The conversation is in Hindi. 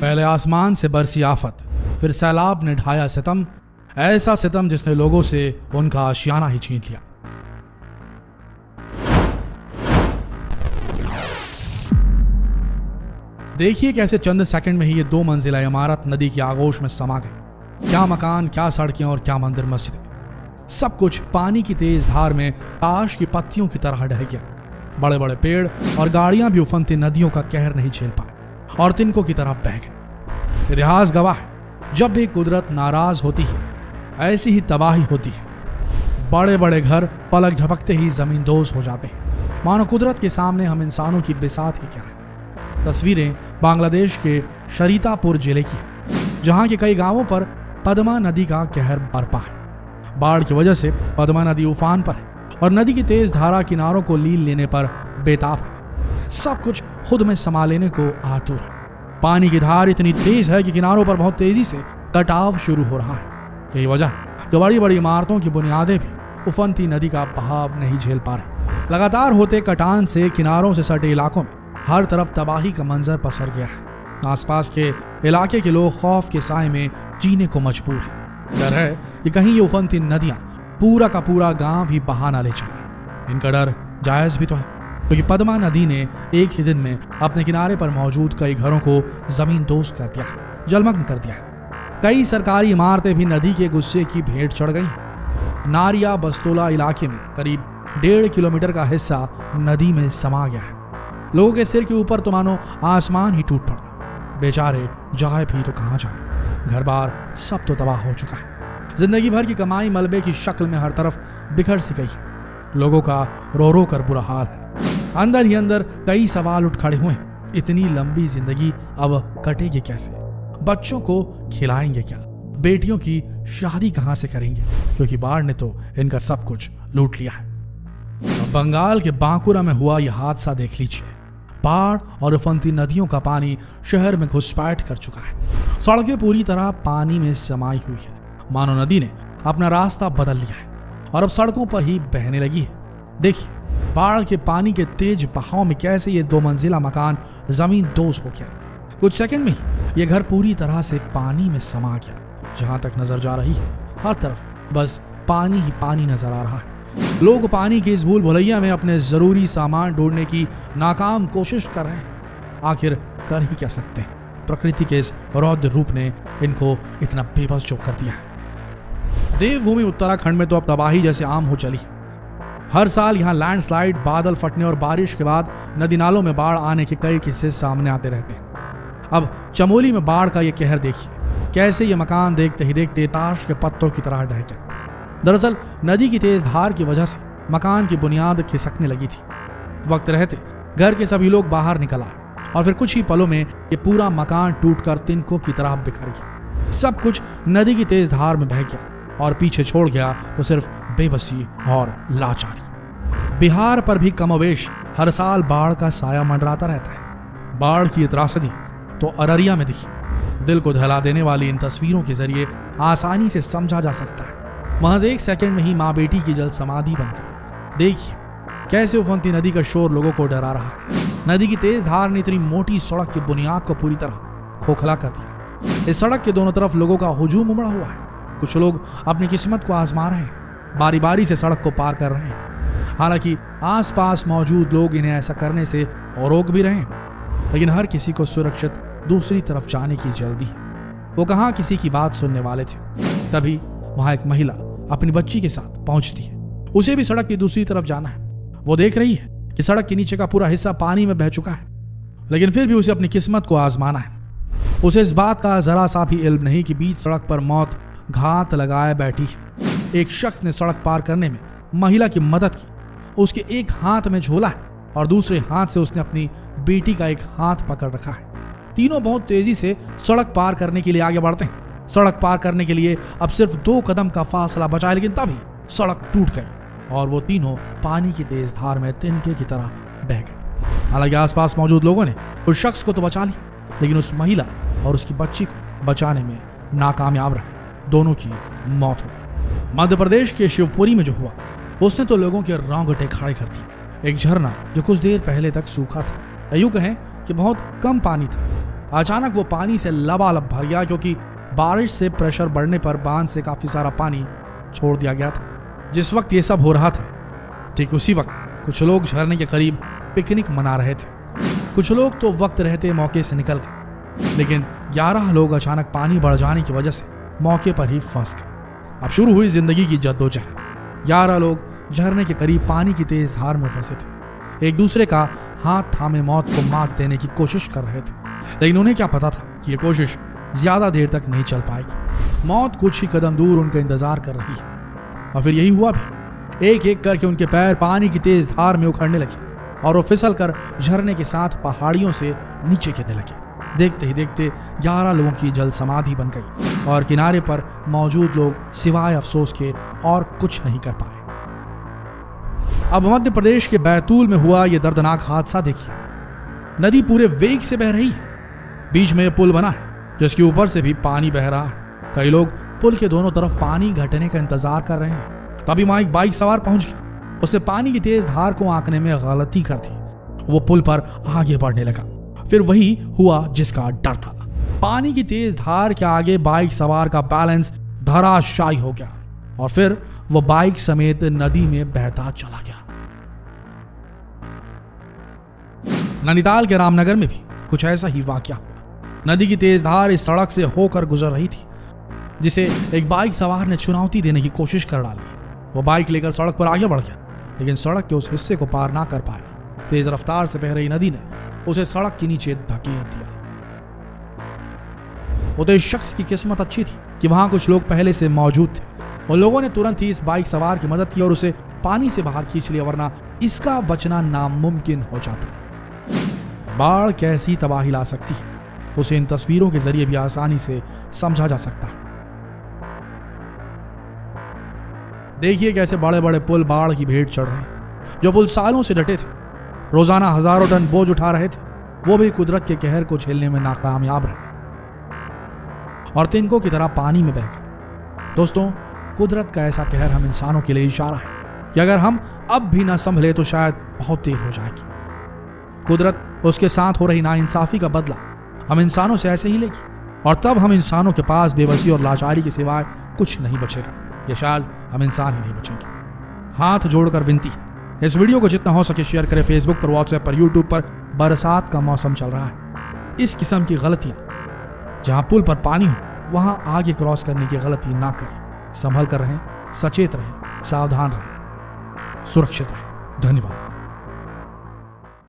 पहले आसमान से बरसी आफत, फिर सैलाब ने ढाया सितम, ऐसा सितम जिसने लोगों से उनका आशियाना ही छीन लिया। देखिए कैसे चंद सेकंड में ही ये 2 मंजिला इमारत नदी की आगोश में समा गई। क्या मकान, क्या सड़कें और क्या मंदिर मस्जिदें, सब कुछ पानी की तेज धार में ताश की पत्तियों की तरह ढह गया। बड़े बड़े पेड़ और गाड़ियां भी उफनती नदियों का कहर नहीं झेल पाए और तिनकों की तरह बह गए। इतिहास गवाह है, जब भी कुदरत नाराज होती है ऐसी ही तबाही होती है। बड़े बड़े घर पलक झपकते ही जमींदोज हो जाते हैं, मानो कुदरत के सामने हम इंसानों की बिसात ही क्या है। तस्वीरें बांग्लादेश के शरीतापुर जिले की है, जहां के कई गांवों पर पद्मा नदी का कहर बरपा है। बाढ़ की वजह से पद्मा नदी उफान पर है और नदी की तेज धारा किनारों को लील लेने पर बेताब है। सब कुछ खुद में समा लेने को आतुर है। पानी की धार इतनी तेज है कि किनारों पर बहुत तेजी से कटाव शुरू हो रहा है। यही वजह जो बड़ी बड़ी इमारतों की बुनियादें भी उफनती नदी का बहाव नहीं झेल पा रही। लगातार होते कटान से किनारों से सटे इलाकों में हर तरफ तबाही का मंजर पसर गया है। आसपास के इलाके के लोग खौफ के साए में जीने को मजबूर हैं। डर है कि कहीं ये उफनती नदियां पूरा का पूरा गांव ही बहा ना ले चले। इनका डर जायज भी तो है, क्योंकि पद्मा नदी ने एक ही दिन में अपने किनारे पर मौजूद कई घरों को जमींदोज कर दिया, जलमग्न कर दिया। कई सरकारी इमारतें भी नदी के गुस्से की भेंट चढ़ गई। नारिया बस्तोला इलाके में करीब 1.5 किलोमीटर का हिस्सा नदी में समा गया है। लोगों के सिर के ऊपर तो मानो आसमान ही टूट पड़ा। बेचारे जाए भी तो कहां जाए, घर बार सब तो तबाह हो चुका है। जिंदगी भर की कमाई मलबे की शक्ल में हर तरफ बिखर सी गई है। लोगों का रो रो कर बुरा हाल है। अंदर ही अंदर कई सवाल उठ खड़े हुए हैं। इतनी लंबी जिंदगी अब कटेगी कैसे? बच्चों को खिलाएंगे क्या? बेटियों की शादी कहां से करेंगे? क्योंकि बाढ़ ने तो इनका सब कुछ लूट लिया है। बंगाल के बांकुरा में हुआ यह हादसा देख लीजिए। बाढ़ और उफनती नदियों का पानी शहर में घुसपैठ कर चुका है। सड़कें पूरी तरह पानी में समाई हुई है, मानो नदी ने अपना रास्ता बदल लिया है और अब सड़कों पर ही बहने लगी है। देखिए बाढ़ के पानी के तेज बहाव में कैसे ये 2 मंजिला मकान जमींदोज हो गया। कुछ सेकंड में ही ये घर पूरी तरह से पानी में समा गया। जहां तक नजर जा रही है हर तरफ बस पानी ही पानी नजर आ रहा है। लोग पानी की इस भूल भुलैया में अपने जरूरी सामान ढूंढने की नाकाम कोशिश कर रहे हैं। आखिर कर ही क्या सकते हैं? प्रकृति के इस रौद्र रूप ने इनको इतना बेबस जो कर दिया है। देवभूमि उत्तराखंड में तो अब तबाही जैसे आम हो चली है। हर साल यहाँ लैंडस्लाइड, बादल फटने और बारिश के बाद नदी नालों में बाढ़ आने के कई किस्से सामने आते रहते हैं। अब चमोली में बाढ़ का ये कहर देखिए, कैसे ये मकान देखते ही देखते ताश के पत्तों की तरह ढह गया। दरअसल नदी की तेज धार की वजह से मकान की बुनियाद खिसकने लगी थी। वक्त रहते घर के सभी लोग बाहर निकल आए और फिर कुछ ही पलों में ये पूरा मकान टूटकर तिनकों की तरह बिखर गया। सब कुछ नदी की तेज धार में बह गया और पीछे छोड़ गया तो सिर्फ बेबसी और लाचारी। बिहार पर भी कमोवेश हर साल बाढ़ का साया मंडराता रहता है। बाढ़ की त्रासदी तो अररिया में दिखी। दिल को दहला देने वाली इन तस्वीरों के जरिए आसानी से समझा जा सकता है। महज 1 सेकंड में ही माँ बेटी की जल समाधि बन गई। देखिए कैसे उफनती नदी का शोर लोगों को डरा रहा है। नदी की तेज धार ने इतनी मोटी सड़क की बुनियाद को पूरी तरह खोखला कर दिया। इस सड़क के दोनों तरफ लोगों का हुजूम उमड़ा हुआ है। कुछ लोग अपनी किस्मत को आजमा रहे हैं, बारी बारी से सड़क को पार कर रहे हैं। हालांकि आसपास मौजूद लोग इन्हें ऐसा करने से रोक भी रहे हैं, लेकिन हर किसी को सुरक्षित दूसरी तरफ जाने की जल्दी है। वो कहाँ किसी की बात सुनने वाले थे। तभी वहां एक महिला अपनी बच्ची के साथ पहुंचती है। उसे भी सड़क की दूसरी तरफ जाना है। वो देख रही है कि सड़क के नीचे का पूरा हिस्सा पानी में बह चुका है, लेकिन फिर भी उसे अपनी किस्मत को आजमाना है। उसे इस बात का जरा सा भी इल्म नहीं कि बीच सड़क पर मौत घात लगाए बैठी है। एक शख्स ने सड़क पार करने में महिला की मदद की। उसके एक हाथ में झोला है और दूसरे हाथ से उसने अपनी बेटी का एक हाथ पकड़ रखा है। तीनों बहुत तेजी से सड़क पार करने के लिए आगे बढ़ते हैं। सड़क पार करने के लिए अब सिर्फ 2 कदम का फासला बचा है, लेकिन तभी सड़क टूट गई और वो तीनों पानी की तेज धार में तिनके की तरह बह गए। हालांकि आसपास मौजूद लोगों ने उस शख्स को तो बचा लिया, लेकिन उस महिला और उसकी बच्ची को बचाने में नाकामयाब रहे। दोनों की मौत हो गई। मध्य प्रदेश के शिवपुरी में जो हुआ उसने तो लोगों के रोंगटे खड़े कर दिए। एक झरना जो कुछ देर पहले तक सूखा था, यूं कहें कि बहुत कम पानी था, अचानक वो पानी से लबालब भर गया, क्योंकि बारिश से प्रेशर बढ़ने पर बांध से काफी सारा पानी छोड़ दिया गया था। जिस वक्त ये सब हो रहा था, ठीक उसी वक्त कुछ लोग झरने के करीब पिकनिक मना रहे थे। कुछ लोग तो वक्त रहते मौके से निकल गए, लेकिन 11 लोग अचानक पानी बढ़ जाने की वजह से मौके पर ही फंस गए। अब शुरू हुई जिंदगी की जद्दोजहद। 11 लोग झरने के करीब पानी की तेज धार में फंसे थे, एक दूसरे का हाथ थामे मौत को मात देने की कोशिश कर रहे थे, लेकिन उन्हें क्या पता था कि ये कोशिश ज्यादा देर तक नहीं चल पाएगी। मौत कुछ ही कदम दूर उनका इंतजार कर रही है। और फिर यही हुआ भी। एक एक करके उनके पैर पानी की तेज धार में उखड़ने लगे और वो फिसल कर झरने के साथ पहाड़ियों से नीचे गिरने लगे। देखते ही देखते 11 लोगों की जल समाधि बन गई और किनारे पर मौजूद लोग सिवाय अफसोस के और कुछ नहीं कर पाए। अब मध्य प्रदेश के बैतूल में हुआ यह दर्दनाक हादसा देखिए। नदी पूरे वेग से बह रही है, बीच में पुल बना है जिसके ऊपर से भी पानी बह रहा है। कई लोग पुल के दोनों तरफ पानी घटने का इंतजार कर रहे हैं। तभी वहां एक बाइक सवार पहुंच गया। उसने पानी की तेज धार को आंकने में गलती कर दी। वो पुल पर आगे बढ़ने लगा। फिर वही हुआ जिसका डर था। पानी की तेज धार के आगे बाइक सवार का बैलेंस धराशायी हो गया और फिर वो बाइक समेत नदी में बहता चला गया। नैनीताल के रामनगर में भी कुछ ऐसा ही वाकया हुआ। नदी की तेज धार इस सड़क से होकर गुजर रही थी, जिसे एक बाइक सवार ने चुनौती देने की कोशिश कर डाली। वो बाइक लेकर सड़क पर आगे बढ़ गया, लेकिन सड़क के उस हिस्से को पार ना कर पाया। तेज रफ्तार से बह रही नदी ने उसे सड़क के नीचे धकेल दिया। वो तो इस शख्स की किस्मत अच्छी थी कि वहां कुछ लोग पहले से मौजूद थे। उन लोगों ने तुरंत ही इस बाइक सवार की मदद की और उसे पानी से बाहर खींच लिया, वरना इसका बचना नामुमकिन हो जाता। बाढ़ कैसी तबाही ला सकती है, उसे इन तस्वीरों के जरिए भी आसानी से समझा जा सकता है। देखिए कैसे बड़े बड़े पुल बाढ़ की भेंट चढ़ रहे हैं। जो पुल सालों से डटे थे, रोजाना हजारों टन बोझ उठा रहे थे, वो भी कुदरत के कहर को झेलने में नाकामयाब रहे और तिनकों की तरह पानी में बह गए। दोस्तों, कुदरत का ऐसा कहर हम इंसानों के लिए इशारा है कि अगर हम अब भी ना संभले तो शायद बहुत देर हो जाएगी। कुदरत उसके साथ हो रही नाइंसाफी का बदला हम इंसानों से ऐसे ही लेगी और तब हम इंसानों के पास बेबसी और लाचारी के सिवाय कुछ नहीं बचेगा। ये शायद हम इंसान ही नहीं बचेंगे। हाथ जोड़कर विनती है, इस वीडियो को जितना हो सके शेयर करें। फेसबुक पर, व्हाट्सएप पर, यूट्यूब पर। बरसात का मौसम चल रहा है। इस किस्म की गलतियां, जहां पुल पर पानी हो वहां आगे क्रॉस करने की गलती ना करें। संभल कर रहें, सचेत रहें, सावधान रहें, सुरक्षित रहें। धन्यवाद।